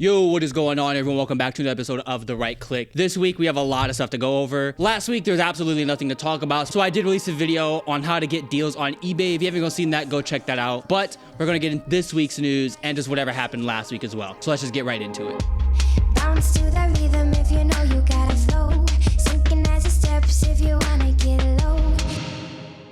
Yo, what is going on, everyone? Welcome back to another episode of The Right Click. This week, we have a lot of stuff to go over. Last week, there was absolutely nothing to talk about, so I did release a video on how to get deals on eBay. If you haven't seen that, go check that out. But we're going to get into this week's news and just whatever happened last week as well. So let's just get right into it. Bounce to the rhythm if you know you gotta flow. Synchronize the steps if you wanna get low.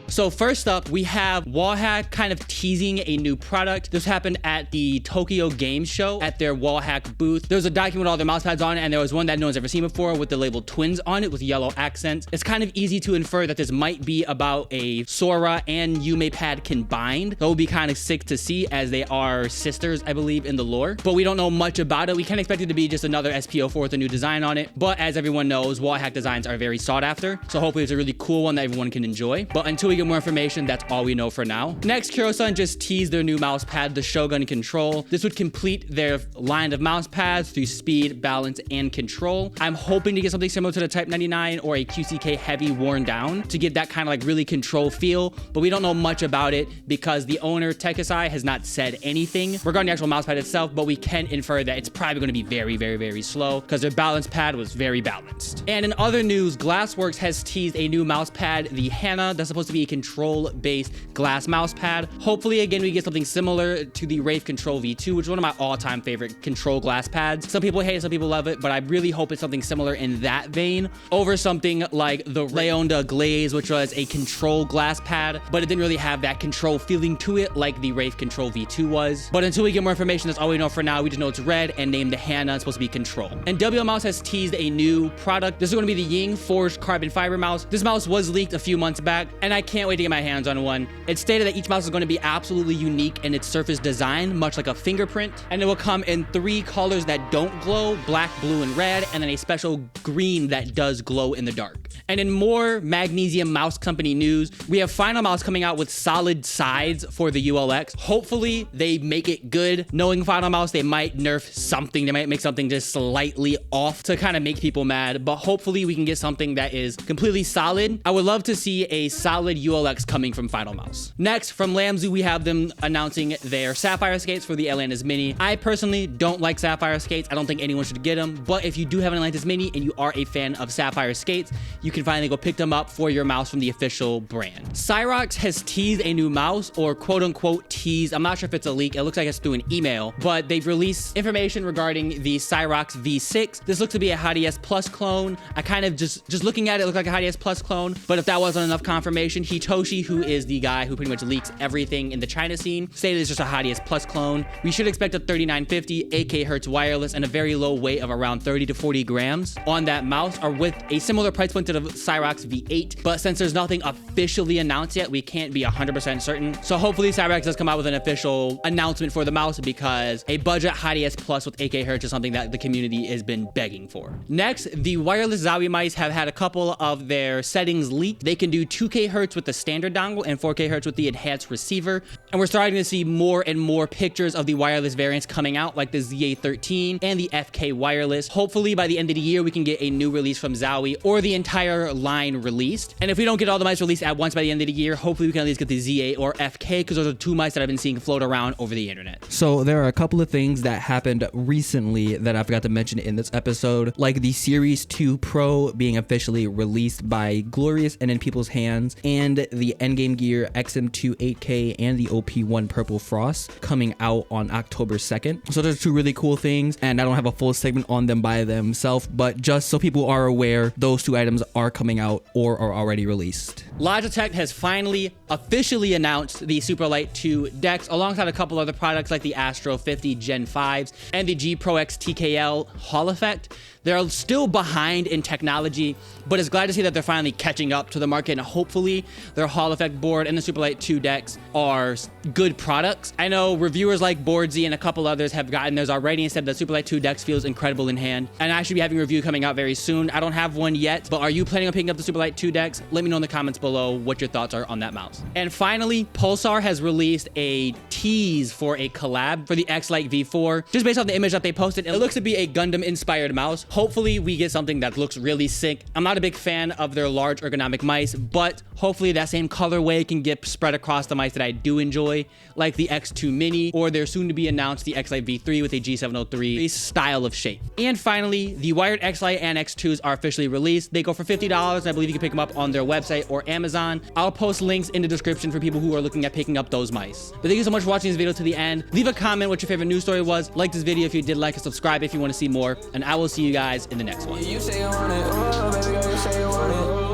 So first up, we have Wallhack kind of teasing a new product. This happened at the Tokyo Game Show at their Wallhack booth. There was a document with all their mouse pads on it, and there was one that no one's ever seen before with the label twins on it with yellow accents. It's kind of easy to infer that this might be about a Sora and Yume pad combined. That would be kind of sick to see as they are sisters, I believe, in the lore. But we don't know much about it. We can't expect it to be just another SPO4 with a new design on it. But as everyone knows, Wallhack designs are very sought after. So hopefully it's a really cool one that everyone can enjoy. But until we get more information, that's all we know for now. Next, Kuro-san just teased their new mouse pad, the Shogun Control. This would complete their line of mouse pads through speed, balance, and control. I'm hoping to get something similar to the Type 99 or a QCK Heavy worn down to get that kind of like really control feel, but we don't know much about it because the owner, Tekasai, has not said anything regarding the actual mouse pad itself, but we can infer that it's probably going to be very slow because their balance pad was very balanced. And in other news, Glassworks has teased a new mouse pad, the Hana, that's supposed to be a control-based glass mouse pad. Hopefully, again, we get something similar to the Wraith Control V2, which is one of my all-time favorite control glass pads. Some people hate it, some people love it, but I really hope it's something similar in that vein over something like the Leonda Glaze, which was a control glass pad, but it didn't really have that control feeling to it like the Wraith Control V2 was. But until we get more information, that's all we know for now. We just know it's red and named the Hana. It's supposed to be control. And WLMouse has teased a new product. This is going to be the Ying Forged Carbon Fiber mouse. This mouse was leaked a few months back, and I can't wait to get my hands on one. It's stated that each mouse is going to be absolutely unique in its surface design, much like a fingerprint, and it will come in 3 colors that don't glow, black, blue, and red, and then a special green that does glow in the dark. And in more Magnesium Mouse Company news, we have Final Mouse coming out with solid sides for the ULX. Hopefully they make it good. Knowing Final Mouse, they might nerf something. They might make something just slightly off to kind of make people mad, but hopefully we can get something that is completely solid. I would love to see a solid ULX coming from Final Mouse. Next, from Lamzu, we have them announcing their Sapphire skates for the Atlantis Mini. I personally don't like Sapphire skates. I don't think anyone should get them, but if you do have an Atlantis Mini and you are a fan of Sapphire skates, you can finally go pick them up for your mouse from the official brand. Cyrox has teased a new mouse, or quote unquote tease. I'm not sure if it's a leak. It looks like it's through an email, but they've released information regarding the Cyrox V6. This looks to be a HTS Plus clone. I kind of just looking at it, looked like a HTS Plus clone, but if that wasn't enough confirmation, Hitoshi, who is the guy who pretty much leaks everything in the China scene, stated it's just a HTS Plus clone. We should expect a 3950 8K Hertz wireless and a very low weight of around 30 to 40 grams on that mouse, or with a similar price point to the Cyrox V8. But since there's nothing officially announced yet, we can't be 100% certain. So hopefully Cyrox does come out with an official announcement for the mouse, because a budget HTS Plus with 8K Hertz is something that the community has been begging for. Next, the wireless Zowie mice have had a couple of their settings leaked. They can do 2K Hertz with the standard dongle and 4K Hertz with the enhanced receiver. And we're starting to see more and more pictures of the wireless variants coming out, like the ZA13 and the FK wireless. Hopefully by the end of the year, we can get a new release from Zowie or the entire line released. And if we don't get all the mice released at once by the end of the year, hopefully we can at least get the ZA or FK, because those are 2 mice that I've been seeing float around over the internet. So there are a couple of things that happened recently that I forgot to mention in this episode, like the Series 2 Pro being officially released by Glorious and in people's hands, and the Endgame Gear XM2 8K and the OP1 Purple Frost coming out on October 2nd. So there's 2 really cool things, and I don't have a full segment on them by themselves, but just so people are aware, those 2 items are coming out or are already released. Logitech has finally officially announced the Superlight 2 DeX alongside a couple other products like the Astro 50 Gen 5s and the G Pro X TKL Hall Effect. They're still behind in technology, but it's glad to see that they're finally catching up to the market, and hopefully their Hall Effect board and the Superlight 2 DeX are good products. I know reviewers like Boardsy and a couple others have gotten theirs already and said that Superlight 2 DeX feels incredible in hand, and I should be having a review coming out very soon. I don't have one yet, but are you planning on picking up the Superlight 2 DeX? Let me know in the comments below what your thoughts are on that mouse. And finally, Pulsar has released a tease for a collab for the X-Lite V4. Just based off the image that they posted, it looks to be a Gundam-inspired mouse. Hopefully we get something that looks really sick. I'm not a big fan of their large ergonomic mice, but hopefully that same colorway can get spread across the mice that I do enjoy, like the X2 Mini, or their soon to be announced the X-Lite V3 with a G703 style of shape. And finally, the wired X-Lite and X2s are officially released. They go for $50, and I believe you can pick them up on their website or Amazon. I'll post links in the description for people who are looking at picking up those mice. But thank you so much for watching this video to the end. Leave a comment what your favorite news story was. Like this video if you did like, and subscribe if you want to see more, and I will see you guys in the next one. You say you want it, oh, baby girl, you say you want it.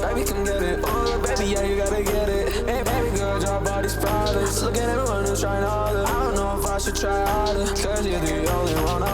Baby, come get it, oh, baby, yeah, you gotta get it. Hey, baby girl, drop all these products. Look at everyone who's trying harder. I don't know if I should try harder, cause you're the only one I